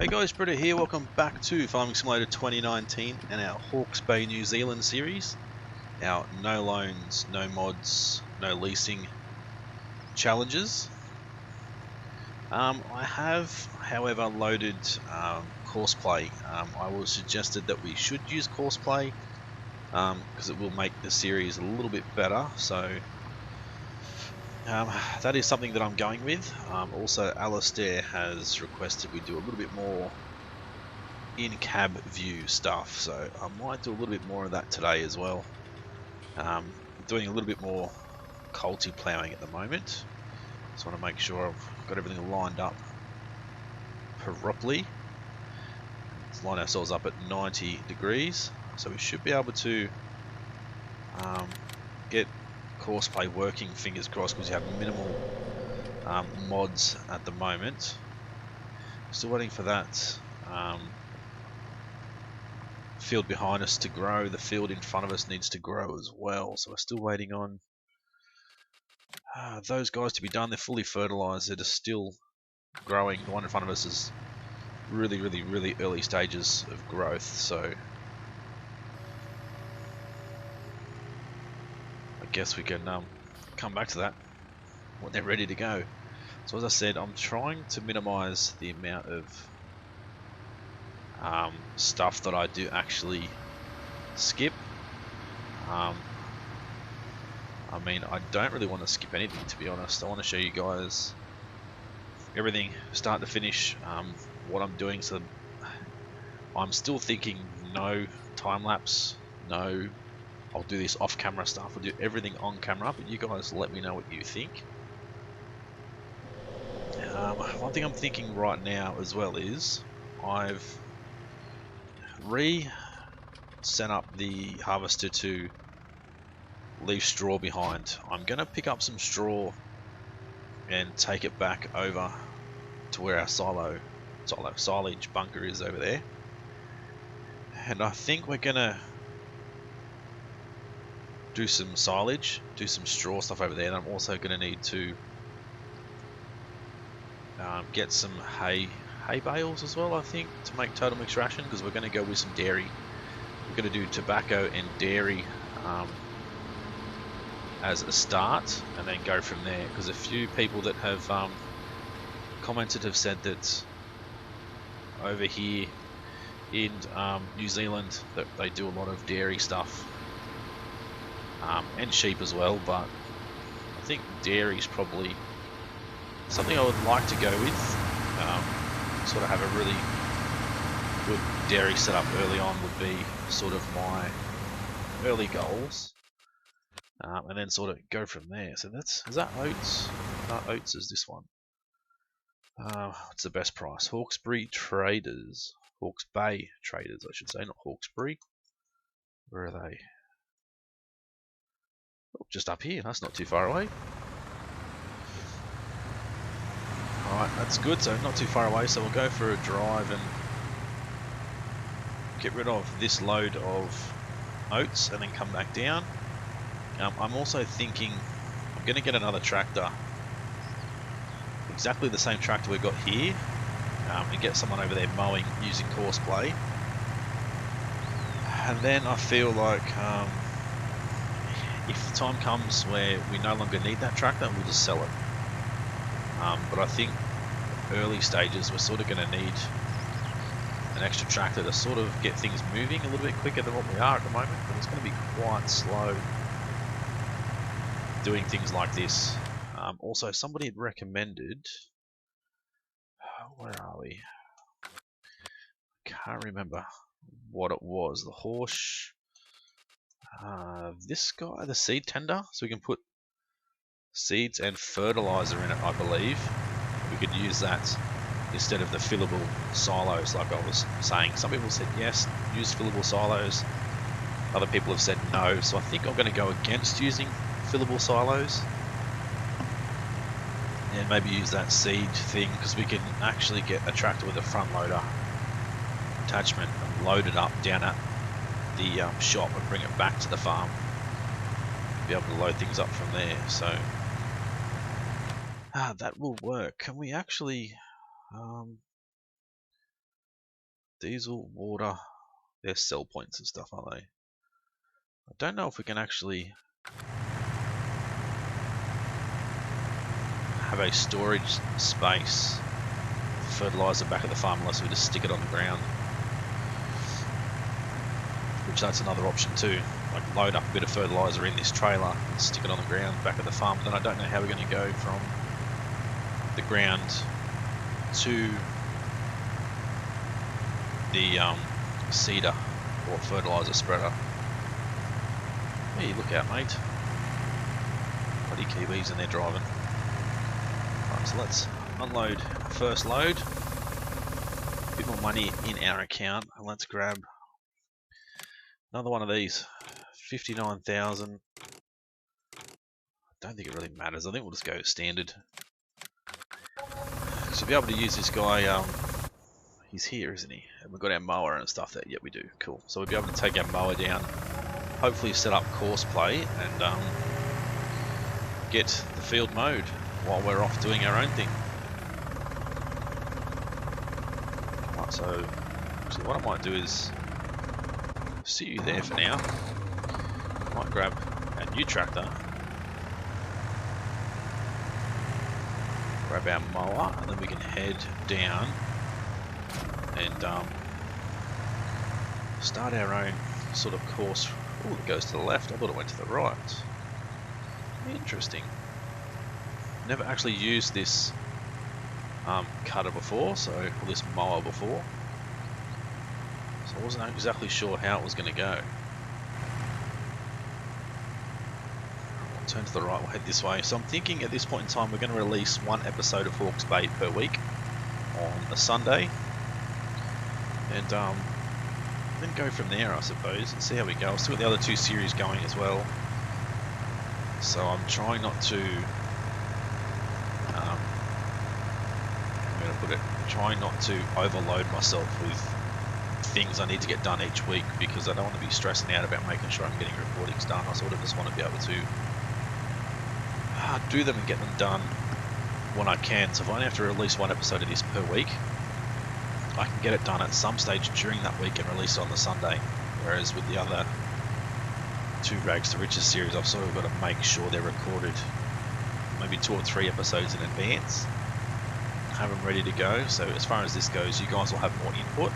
Hey guys, Britto here. Welcome back to Farming Simulator 2019 and our Hawke's Bay, New Zealand series. Our no loans, no mods, no leasing challenges. I have, however, loaded Courseplay. I was suggested that we should use Courseplay because it will make the series a little bit better. So that is something that I'm going with. Also, Alistair has requested we do a little bit more in-cab view stuff, so I might do a little bit more of that today as well. Doing a little bit more culti ploughing at the moment. Just want to make sure I've got everything lined up properly. Let's line ourselves up at 90 degrees, so we should be able to get Courseplay working, fingers crossed, because you have minimal mods at the moment. Still waiting for that field behind us to grow. The field in front of us needs to grow as well, so we're still waiting on those guys to be done. They're fully fertilized. They're still growing. The one in front of us is really early stages of growth, so I guess we can come back to that when they're ready to go. So as I said, I'm trying to minimize the amount of stuff that I do actually skip. I mean, I don't really want to skip anything, to be honest. I want to show you guys everything start to finish, what I'm doing. So I'm still thinking no time lapse, no, I'll do this off camera stuff, I'll do everything on camera, but you guys let me know what you think. One thing I'm thinking right now as well is I've set up the harvester to leave straw behind. I'm going to pick up some straw and take it back over to where our silage bunker is over there. And I think we're going to do some silage, do some straw stuff over there, and I'm also going to need to get some hay bales as well, I think, to make total mix ration, because we're going to go with some dairy. We're going to do tobacco and dairy as a start, and then go from there, because a few people that have commented have said that over here in New Zealand that they do a lot of dairy stuff, and sheep as well, but I think dairy is probably something I would like to go with. Sort of have a really good dairy setup early on would be sort of my early goals, and then sort of go from there. So is that oats? No, oats is this one. What's the best price? Hawkesbury Traders, Hawke's Bay Traders, I should say, not Hawkesbury. Where are they? Oh, just up here. That's not too far away. Alright, that's good, so not too far away, so we'll go for a drive and get rid of this load of oats and then come back down. I'm also thinking I'm going to get another tractor, exactly the same tractor we've got here, and get someone over there mowing using Courseplay. And then I feel like if the time comes where we no longer need that tractor, we'll just sell it. But I think early stages we're sort of going to need an extra tractor to sort of get things moving a little bit quicker than what we are at the moment, but it's going to be quite slow doing things like this. Also, somebody had recommended, where are we? I can't remember what it was. The horse, this guy, the seed tender, so we can put seeds and fertilizer in it, I believe. We could use that instead of the fillable silos, like I was saying. Some people said yes, use fillable silos. Other people have said no, so I think I'm going to go against using fillable silos and maybe use that seed thing, because we can actually get a tractor with a front loader attachment and load it up down at the shop and bring it back to the farm. Be able to load things up from there, so that will work. Can we actually Diesel, water, they're sell points and stuff, aren't they? I don't know if we can actually have a storage space for fertilizer back at the farm unless we just stick it on the ground. Which that's another option too. Like load up a bit of fertilizer in this trailer and stick it on the ground back at the farm. Then I don't know how we're going to go from the ground to the seeder or fertilizer spreader. Hey, look out, mate. Bloody Kiwis and they're driving. Right, so let's unload first load. A bit more money in our account, and let's grab another one of these. 59,000. I don't think it really matters. I think we'll just go standard. So be able to use this guy. He's here, isn't he? And we've got our mower and stuff there. Yeah, we do. Cool. So we'll be able to take our mower down. Hopefully set up course play and get the field mode while we're off doing our own thing. Right, so actually what I might do is see you there for now. Might grab a new tractor, grab our mower, and then we can head down and start our own sort of course. Oh, it goes to the left. I thought it went to the right. Interesting. Never actually used this cutter before, or this mower before. So I wasn't exactly sure how it was going to go. I'll turn to the right, we'll head this way. So I'm thinking at this point in time we're going to release one episode of Hawke's Bay per week on a Sunday. And then go from there, I suppose, and see how we go. I've still got the other two series going as well. So I'm trying not to, I'm going to put it, trying not to overload myself with things I need to get done each week, because I don't want to be stressing out about making sure I'm getting recordings done. I sort of just want to be able to do them and get them done when I can. So if I only have to release one episode of this per week, I can get it done at some stage during that week and release it on the Sunday. Whereas with the other two Rags to Riches series, I've sort of got to make sure they're recorded maybe 2 or 3 episodes in advance, have them ready to go. So as far as this goes, you guys will have more input.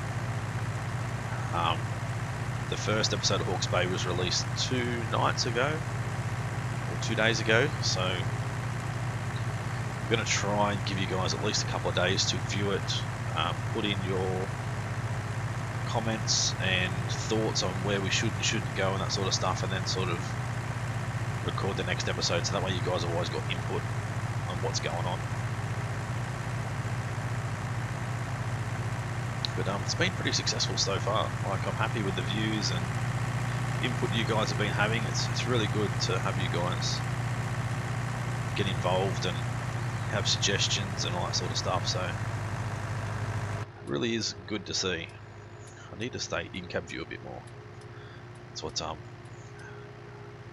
The first episode of Hawke's Bay was released 2 nights ago, or 2 days ago, so I'm going to try and give you guys at least a couple of days to view it, put in your comments and thoughts on where we should and shouldn't go and that sort of stuff, and then sort of record the next episode, so that way you guys have always got input on what's going on. But it's been pretty successful so far. Like, I'm happy with the views and input you guys have been having. It's really good to have you guys get involved and have suggestions and all that sort of stuff, so it really is good to see. I need to stay in-cab view a bit more. That's what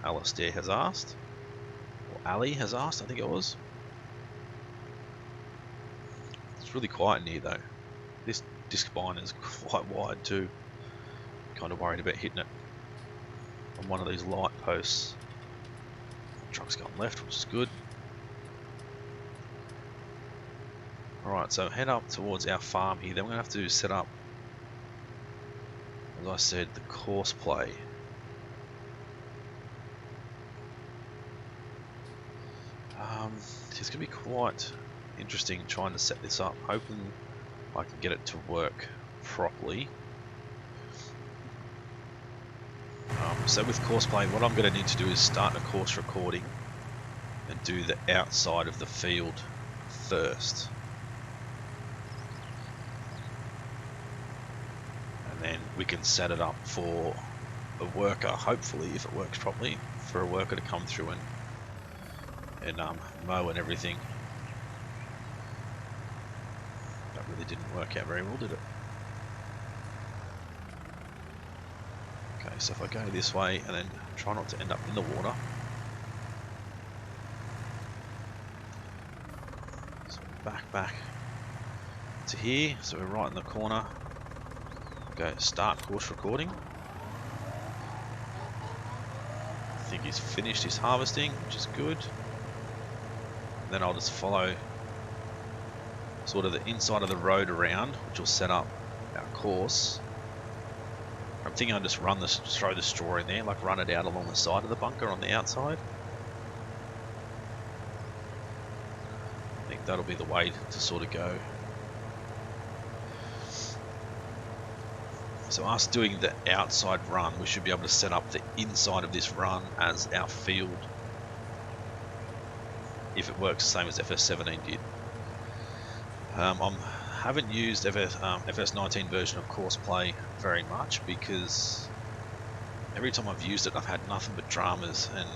Alistair has asked, or Ali has asked, I think it was. It's really quiet in here though. This disc bind is quite wide too. Kind of worried about hitting it on one of these light posts. Truck's going left, which is good. Alright, so head up towards our farm here. Then we're going to have to set up, as I said, the course play. It's going to be quite interesting trying to set this up. Hoping I can get it to work properly. So with course play, what I'm going to need to do is start a course recording and do the outside of the field first. And then we can set it up for a worker, hopefully, if it works properly, for a worker to come through and mow and everything. That really didn't work out very well, did it? Okay, so if I go this way and then try not to end up in the water. So back to here, so we're right in the corner. go start course recording. I think he's finished his harvesting, which is good. And then I'll just follow sort of the inside of the road around, which will set up our course. I'm thinking I'll just throw the straw in there, like run it out along the side of the bunker on the outside. I think that'll be the way to sort of go. So us doing the outside run, we should be able to set up the inside of this run as our field, if it works the same as FS17 did. I haven't used FS19 version of Courseplay very much because every time I've used it I've had nothing but dramas, and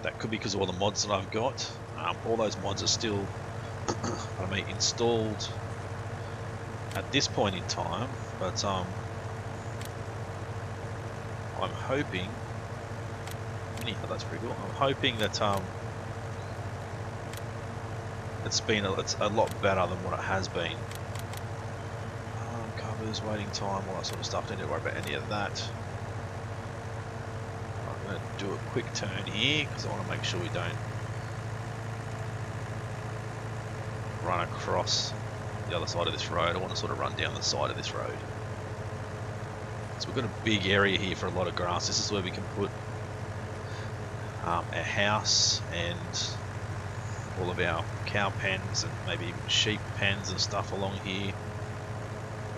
that could be because of all the mods that I've got. All those mods are still installed at this point in time, but I'm hoping, that's pretty cool. I'm hoping that it's a lot better than what it has been. Covers, waiting time, all that sort of stuff. Don't need to worry about any of that. I'm going to do a quick turn here because I want to make sure we don't run across the other side of this road. I want to sort of run down the side of this road. So we've got a big area here for a lot of grass. This is where we can put our house and all of our cow pens and maybe even sheep pens and stuff along here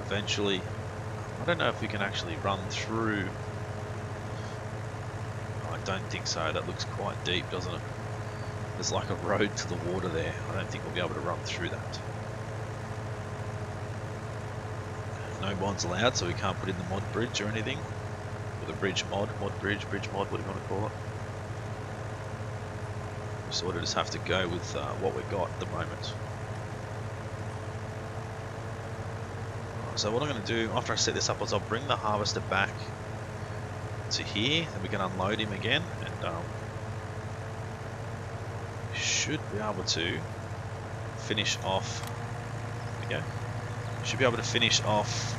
eventually. I don't know if we can actually run through. I don't think so. That looks quite deep, doesn't it? There's like a road to the water there. I don't think we'll be able to run through that. No mods allowed, so we can't put in the mod bridge or anything. Or the bridge mod, bridge mod, what do you want to call it? We sort of just have to go with what we've got at the moment. So what I'm going to do after I set this up is I'll bring the harvester back to here, and we can unload him again, and we should be able to finish off. There we go. Should be able to finish off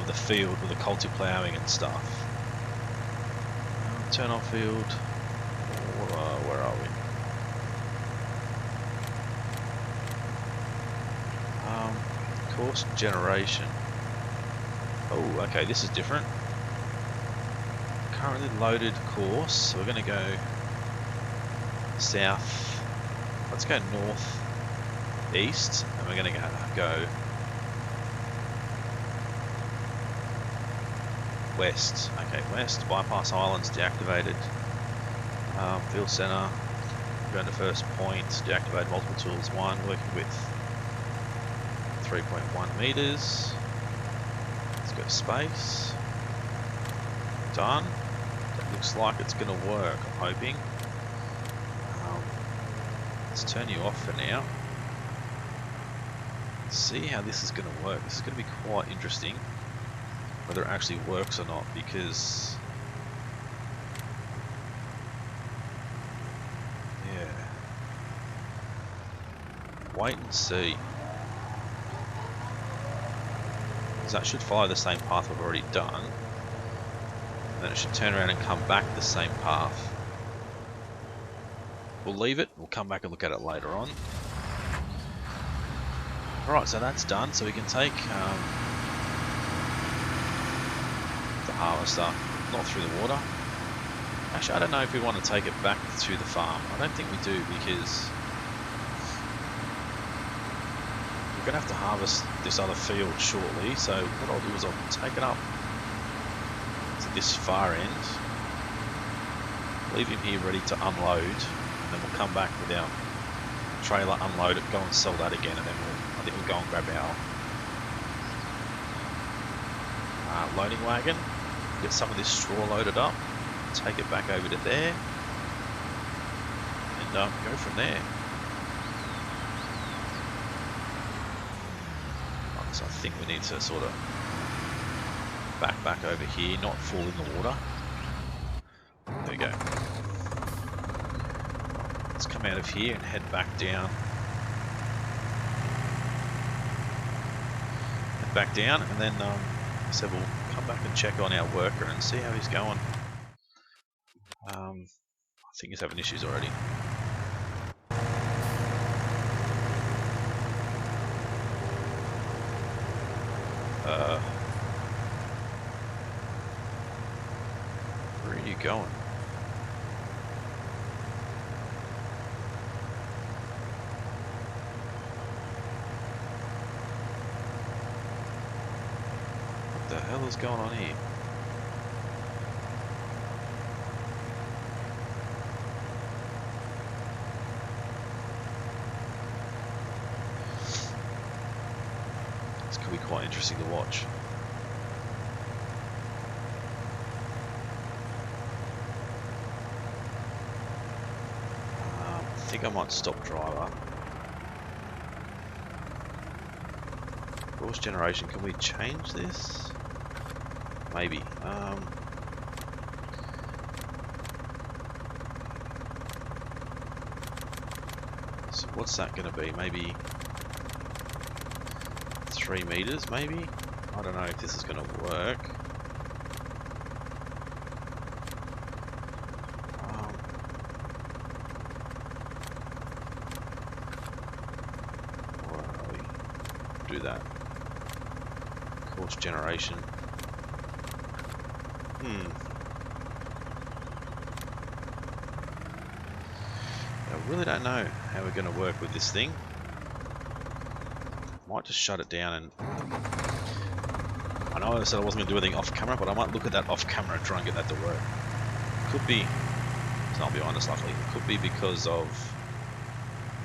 the field with the culti ploughing and stuff. Turn on field. Where are we? Course generation. Oh, okay, this is different. Currently loaded course, so we're going to go south. Let's go north east, and we're going to go west. Okay, west. Bypass islands deactivated. Field center. Going to first point. Deactivate multiple tools. One. Working with 3.1 meters. Let's go space. Done. That looks like it's going to work. I'm hoping. Let's turn you off for now. See how this is going to work. This is going to be quite interesting, whether it actually works or not, because wait and see. Because that should follow the same path we've already done, and then it should turn around and come back the same path. We'll leave it, we'll come back and look at it later on. Alright, so that's done, so we can take the harvester, not through the water. Actually, I don't know if we want to take it back to the farm. I don't think we do, because we're going to have to harvest this other field shortly, so what I'll do is I'll take it up to this far end, leave him here ready to unload, and then we'll come back with our trailer, unload it, go and sell that again, and then I think we'll go and grab our loading wagon, get some of this straw loaded up, take it back over to there, and go from there. Right, so I think we need to sort of back over here, not fall in the water. There we go. Let's come out of here and head back down back down, and then so we'll come back and check on our worker and see how he's going. I think he's having issues already. Where are you going? What the hell is going on here? This could be quite interesting to watch. I think I might stop driver. Force generation, can we change this? Maybe. So what's that going to be? Maybe 3 meters, maybe? I don't know if this is going to work. Do that. Course generation. I really don't know how we're going to work with this thing. Might just shut it down, and I know I said I wasn't going to do anything off camera, but I might look at that off camera and try and get that to work. Could be, so I'll be honest, luckily, it could be because of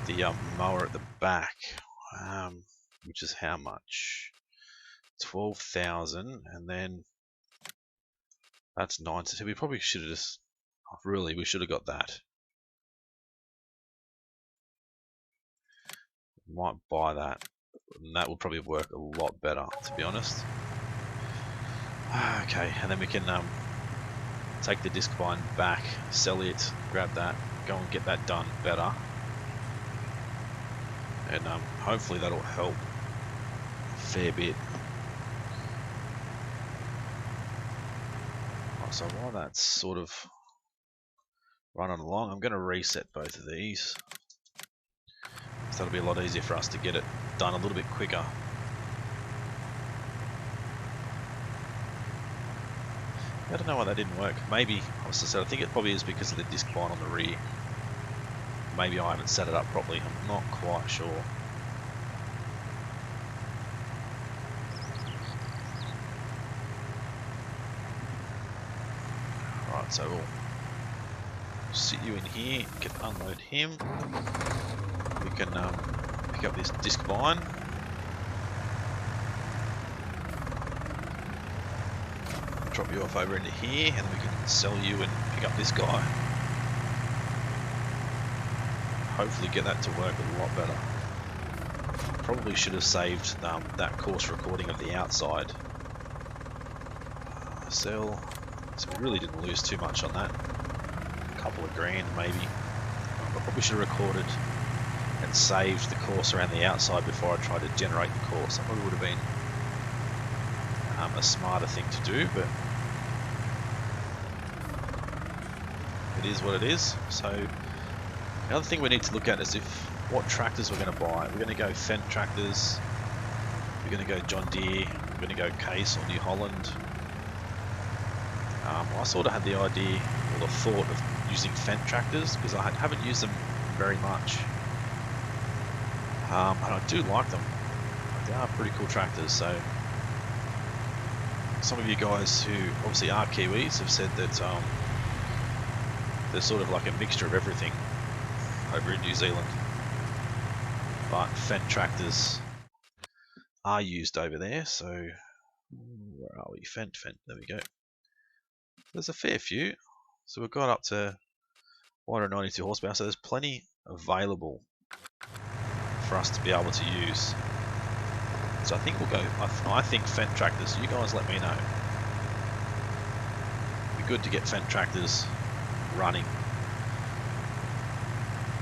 the mower at the back, which is how much? 12,000, and then that's 9. So we probably should have just, really, we should have got that. Might buy that, and that would probably work a lot better, to be honest. Okay, and then we can take the disc bind back, sell it, grab that, go and get that done better, and hopefully that'll help a fair bit. Right, so while that's sort of running along, I'm going to reset both of these. So that'll be a lot easier for us to get it done a little bit quicker. I don't know why that didn't work. Maybe, as I said, I think it probably is because of the disc bind on the rear. Maybe I haven't set it up properly, I'm not quite sure. Alright, so we'll sit you in here, can unload him. We can pick up this disc bind. Drop you off over into here, and then we can sell you and pick up this guy. Hopefully get that to work a lot better. Probably should have saved that course recording of the outside. Sell. So we really didn't lose too much on that. A couple of grand maybe. But probably should have recorded and saved the course around the outside before I tried to generate the course. That probably would have been a smarter thing to do, but it is what it is. So the other thing we need to look at is what tractors we're going to buy. We're going to go Fendt tractors, we're going to go John Deere, we're going to go Case or New Holland. I sort of had the idea or the thought of using Fendt tractors because I haven't used them very much. And I do like them. They are pretty cool tractors. So some of you guys who obviously are Kiwis have said that they're sort of like a mixture of everything over in New Zealand. But Fendt tractors are used over there. So where are we? Fendt. There we go. There's a fair few. So we've got up to 492 horsepower. So there's plenty available for us to be able to use. So I think we'll go, I think Fendt tractors, you guys let me know. It'd be good to get Fendt tractors running.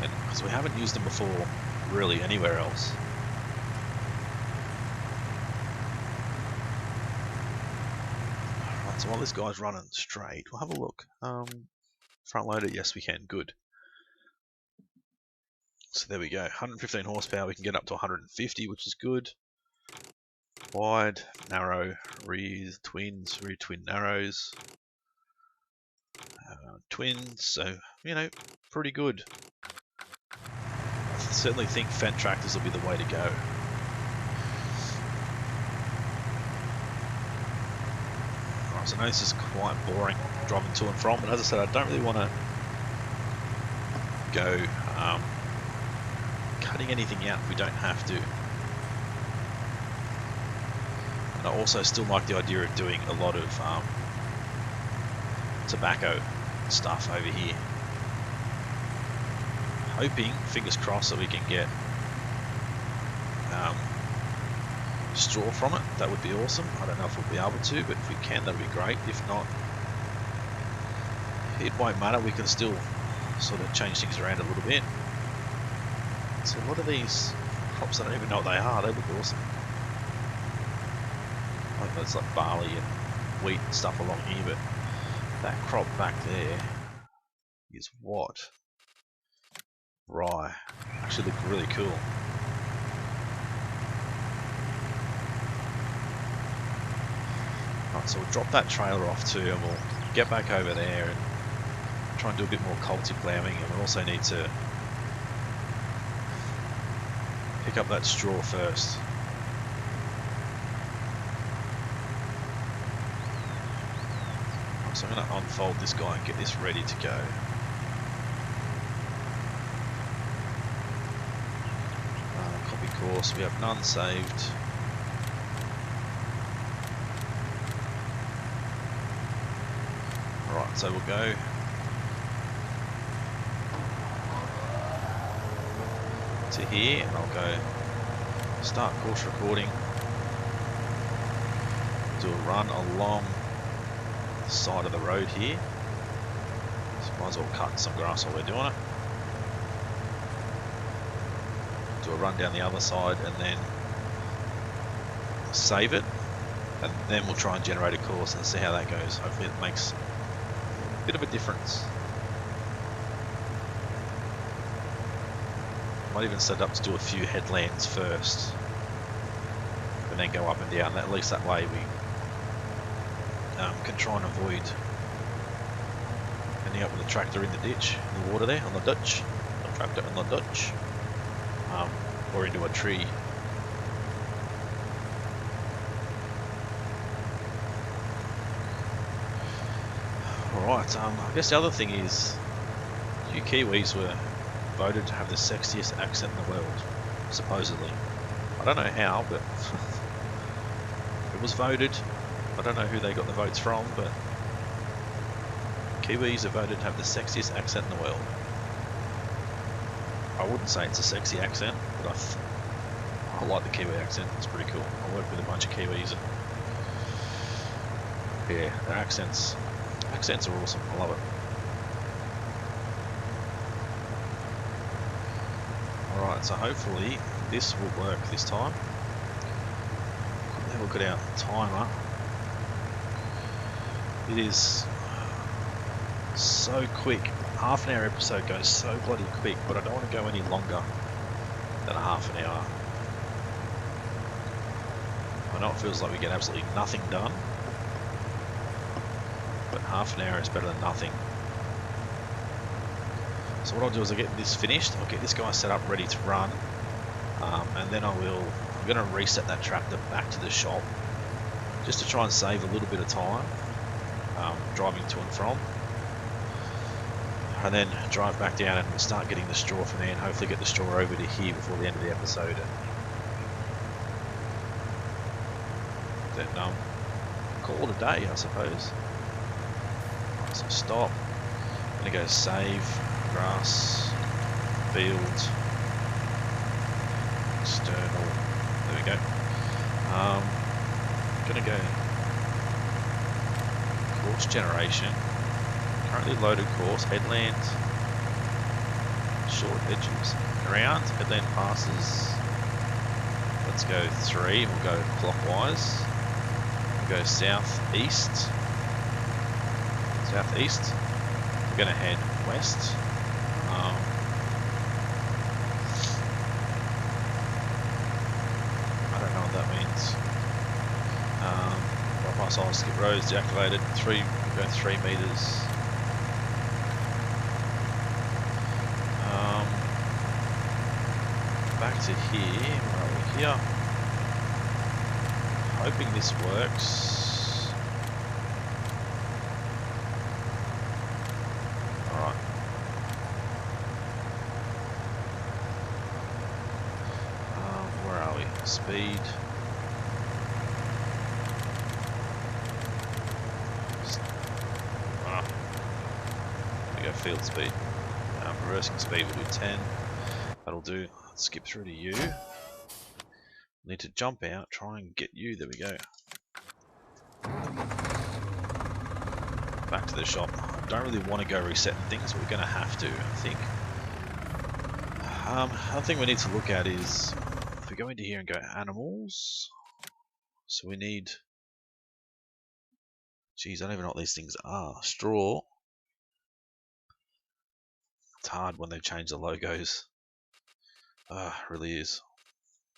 And because we haven't used them before really anywhere else. So while this guy's running straight, we'll have a look. Front loader, yes we can, good. So there we go, 115 horsepower, we can get up to 150, which is good. Wide, narrow, rear twins, rear twin narrows. Twins, so, you know, pretty good. I certainly think Fendt tractors will be the way to go. Alright, so I know this is quite boring driving to and from, but as I said, I don't really want to go cutting anything out if we don't have to. And I also still like the idea of doing a lot of tobacco stuff over here. Hoping, fingers crossed, that we can get straw from it. That would be awesome. I don't know if we'll be able to, but if we can, that would be great. If not, it won't matter. We can still sort of change things around a little bit. So what are these crops? I don't even know what they are. They look awesome. Like there's like barley and wheat and stuff along here, but that crop back there is what? Rye. Actually look really cool. Right, so we'll drop that trailer off too, and we'll get back over there and try and do a bit more cultic lambing, and we also need to pick up that straw first. So I'm going to unfold this guy and get this ready to go. Copy course, we have none saved. Alright, so we'll go to here and I'll go start course recording. Do a run along the side of the road here. So might as well cut some grass while we're doing it. Do a run down the other side and then save it, and then we'll try and generate a course and see how that goes. Hopefully it makes a bit of a difference. Might even set up to do a few headlands first and then go up and down. At least that way we can try and avoid ending up with a tractor in the ditch, in the water there, on the ditch, a tractor in the ditch, or into a tree. Alright, I guess the other thing is, you Kiwis were voted to have the sexiest accent in the world, supposedly. I don't know how, but it was voted. I don't know who they got the votes from, but Kiwis are voted to have the sexiest accent in the world. I wouldn't say it's a sexy accent, but I like the Kiwi accent. It's pretty cool. I work with a bunch of Kiwis, and yeah, their accents are awesome. I love it. Alright, so hopefully this will work this time. Have a look at our timer. It is so quick. Half an hour episode goes so bloody quick, but I don't want to go any longer than a half an hour. I know it feels like we get absolutely nothing done, but half an hour is better than nothing. So what I'll do is I'll get this finished, I'll get this guy set up ready to run, and then I'm going to reset that tractor back to the shop just to try and save a little bit of time driving to and from, and then drive back down and start getting the straw from there and hopefully get the straw over to here before the end of the episode, and then call it a day, I suppose. Right, so stop, I'm going to go save, grass, field, external, there we go. I'm going to go course generation, currently loaded course, headland, short edges, around, headland passes, let's go 3, we'll go clockwise, we'll go south east, southeast. We're going to head west. I don't know what that means. Bypass all skip roads deactivated. Go 3 meters. Back to here. Where are we here? Hoping this works. Alright. Where are we? Speed. We go field speed. Reversing speed will do 10. That'll do. Let's skip through to you. Need to jump out, try and get you. There we go. Back to the shop. I don't really want to go resetting things, but we're going to have to, I think. Another thing we need to look at is if we go into here and go animals. So we need. Geez, I don't even know what these things are. Straw. It's hard when they change the logos. Really is.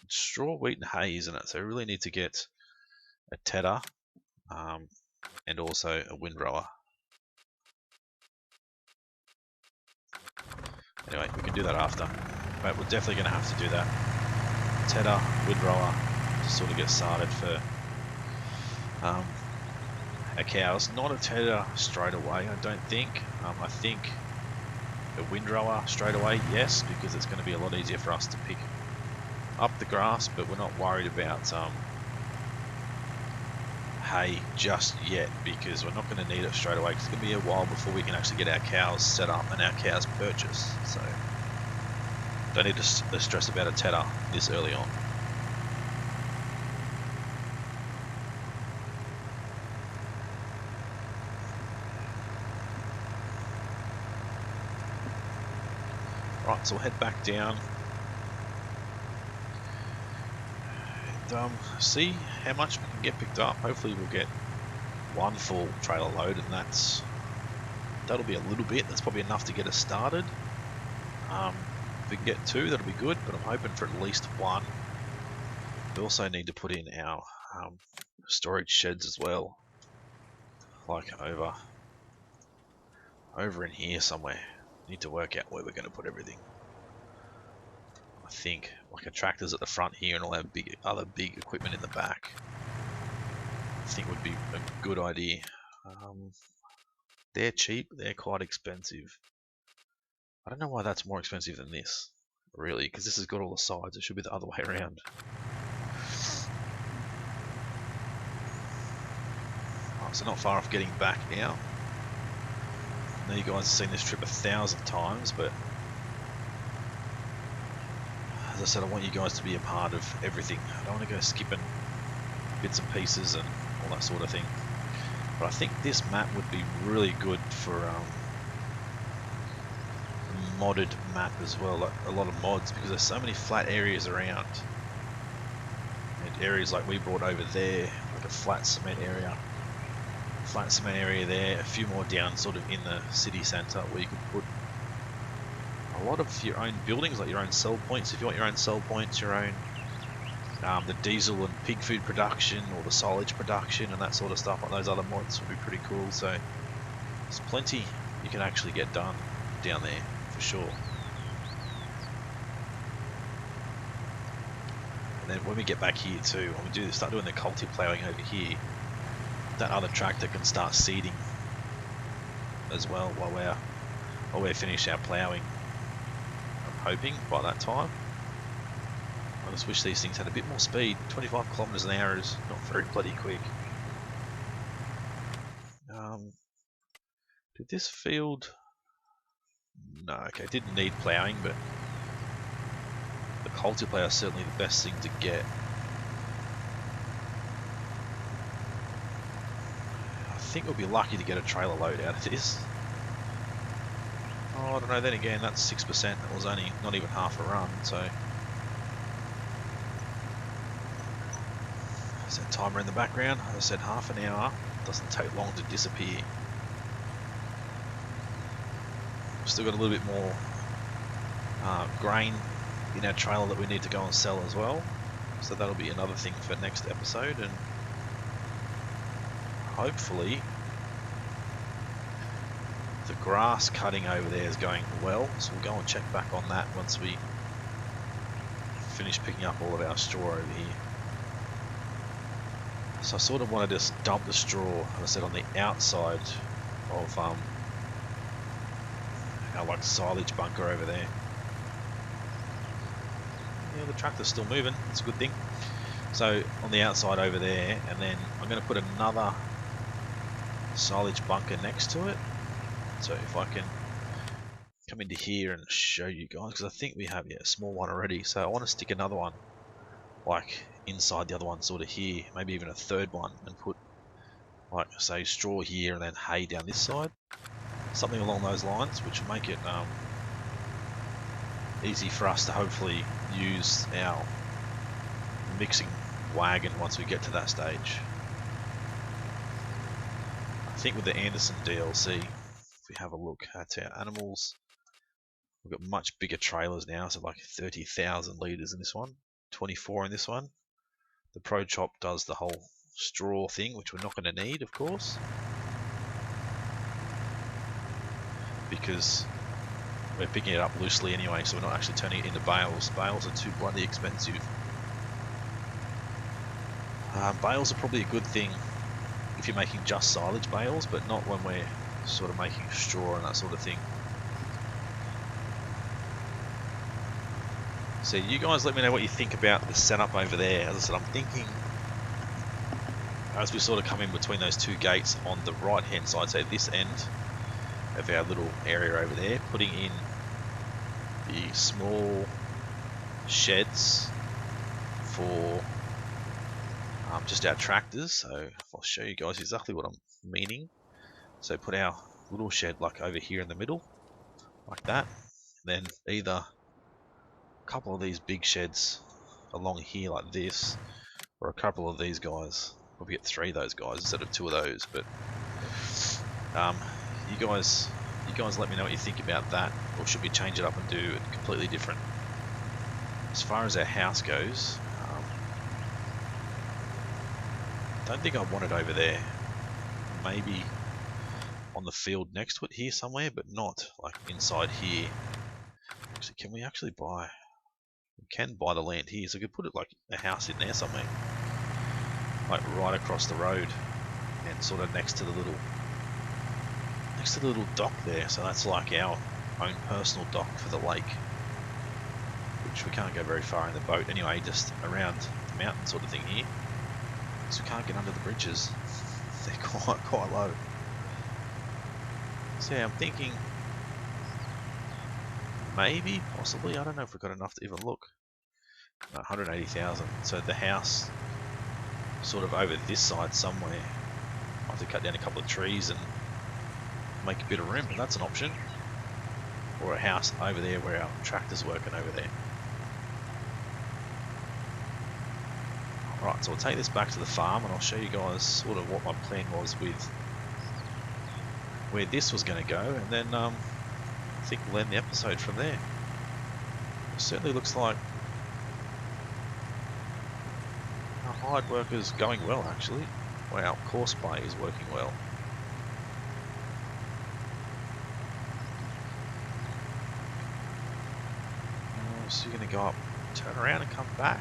It's straw, wheat, and hay, isn't it? So we really need to get a tedder and also a windrower. Anyway, we can do that after. But we're definitely going to have to do that. Tedder, windrower, to sort of get started for our cows. Not a tedder straight away, I don't think. I think a windrower straight away, yes, because it's going to be a lot easier for us to pick up the grass, but we're not worried about hay just yet because we're not going to need it straight away because it's going to be a while before we can actually get our cows set up and our cows purchased. So don't need to stress about a tedder this early on. Right, so we'll head back down and see how much we can get picked up. Hopefully we'll get one full trailer load, and that'll be a little bit. That's probably enough to get us started. If we can get 2, that'll be good, but I'm hoping for at least 1. We also need to put in our storage sheds as well, like over in here somewhere. Need to work out where we're going to put everything. I think like a tractor's at the front here and all our other big equipment in the back. I think would be a good idea. They're cheap, they're quite expensive. I don't know why that's more expensive than this, really, because this has got all the sides. It should be the other way around. Oh, so not far off getting back now. I know you guys have seen this trip 1,000 times, but as I said, I want you guys to be a part of everything. I don't want to go skipping bits and pieces and all that sort of thing. But I think this map would be really good for a modded map as well, like a lot of mods, because there's so many flat areas around. And areas like we brought over there, like a flat cement area there, a few more down sort of in the city centre where you could put a lot of your own buildings, like your own sell points. If you want your own sell points, your own the diesel and pig food production or the silage production and that sort of stuff, like those other mods would be pretty cool. So there's plenty you can actually get done down there for sure. And then when we get back here too, when we start doing the culti ploughing over here, that other tractor can start seeding as well while we're finished our ploughing. I'm hoping by that time. I just wish these things had a bit more speed. 25 kilometers an hour is not very bloody quick. Did this field... No, okay, it didn't need ploughing, but the culti-plough is certainly the best thing to get. I think we'll be lucky to get a trailer load out of this. Oh, I don't know, then again, that's 6%. That was only not even half a run, so... There's that timer in the background. As I said, half an hour. Doesn't take long to disappear. still got a little bit more grain in our trailer that we need to go and sell as well. So that'll be another thing for next episode, and hopefully the grass cutting over there is going well. So we'll go and check back on that once we finish picking up all of our straw over here. So I sort of want to just dump the straw, as I said, on the outside of our like silage bunker over there. Yeah, the tractor's still moving, it's a good thing. So on the outside over there, and then I'm going to put another silage bunker next to it. So if I can come into here and show you guys, because I think we have a small one already, so I want to stick another one like inside the other one, sort of here, maybe even a third one, and put like say straw here and then hay down this side, something along those lines, which will make it easy for us to hopefully use our mixing wagon once we get to that stage. I think with the Anderson DLC, if we have a look at our animals, we've got much bigger trailers now, so like 30,000 litres in this one, 24 in this one. The Pro Chop does the whole straw thing, which we're not going to need, of course, because we're picking it up loosely anyway, so we're not actually turning it into bales. Bales are too bloody expensive. Bales are probably a good thing if you're making just silage bales, but not when we're sort of making straw and that sort of thing. So you guys let me know what you think about the setup over there. As I said, I'm thinking as we sort of come in between those two gates on the right hand side, so this end of our little area over there, putting in the small sheds for just our tractors. So I'll show you guys exactly what I'm meaning. So put our little shed like over here in the middle, like that. And then either a couple of these big sheds along here like this, or a couple of these guys. Probably get 3 of those guys instead of 2 of those. But you guys let me know what you think about that, or should we change it up and do it completely different? As far as our house goes, don't think I want it over there. Maybe on the field next to it here somewhere, but not like inside here. Actually, can we actually buy? We can buy the land here, so we could put it like a house in there somewhere, like right across the road, and sort of next to the little dock there. So that's like our own personal dock for the lake, which we can't go very far in the boat anyway, just around the mountain sort of thing here, because we can't get under the bridges. They're quite low. So yeah, I'm thinking maybe, possibly, I don't know if we've got enough to even look. 180,000. So the house sort of over this side somewhere. I have to cut down a couple of trees and make a bit of room, but that's an option. Or a house over there where our tractor's working over there. Alright, so I'll take this back to the farm and I'll show you guys sort of what my plan was with where this was going to go, and then I think we'll end the episode from there. It certainly looks like our hide work is going well actually. Wow, course play is working well. So you're going to go up, turn around and come back.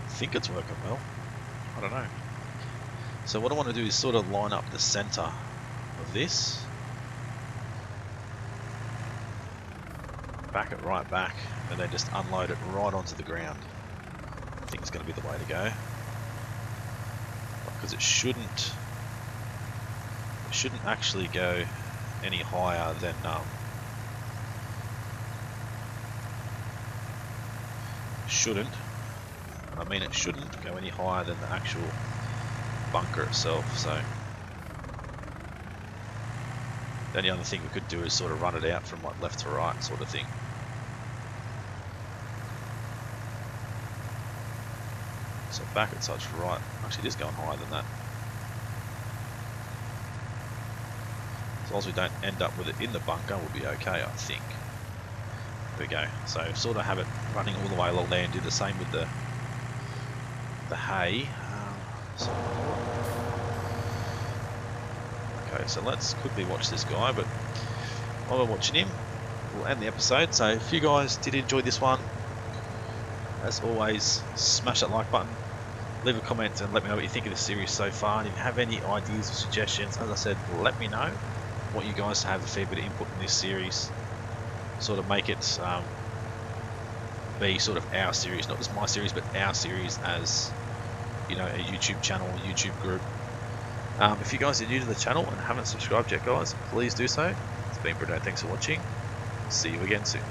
I think it's working well. I don't know. So what I want to do is sort of line up the center of this. Back it right back, and then just unload it right onto the ground. I think it's going to be the way to go. Because it shouldn't actually go any higher than shouldn't, and I mean it shouldn't go any higher than the actual bunker itself. So the only other thing we could do is sort of run it out from like left to right sort of thing. So back at such right, actually it is going higher than that. So long as we don't end up with it in the bunker, we'll be okay, I think. There we go. So sort of have it running all the way along there, and do the same with the hay. Okay, so let's quickly watch this guy, but while we're watching him, we'll end the episode. So if you guys did enjoy this one, as always, smash that like button, leave a comment and let me know what you think of the series so far. And if you have any ideas or suggestions, as I said, let me know. I want you guys to have a fair bit of input in this series, sort of make it be sort of our series, not just my series, but our series as, you know, a YouTube channel, a YouTube group. If you guys are new to the channel and haven't subscribed yet, guys, please do so. It's been Britto, thanks for watching. See you again soon.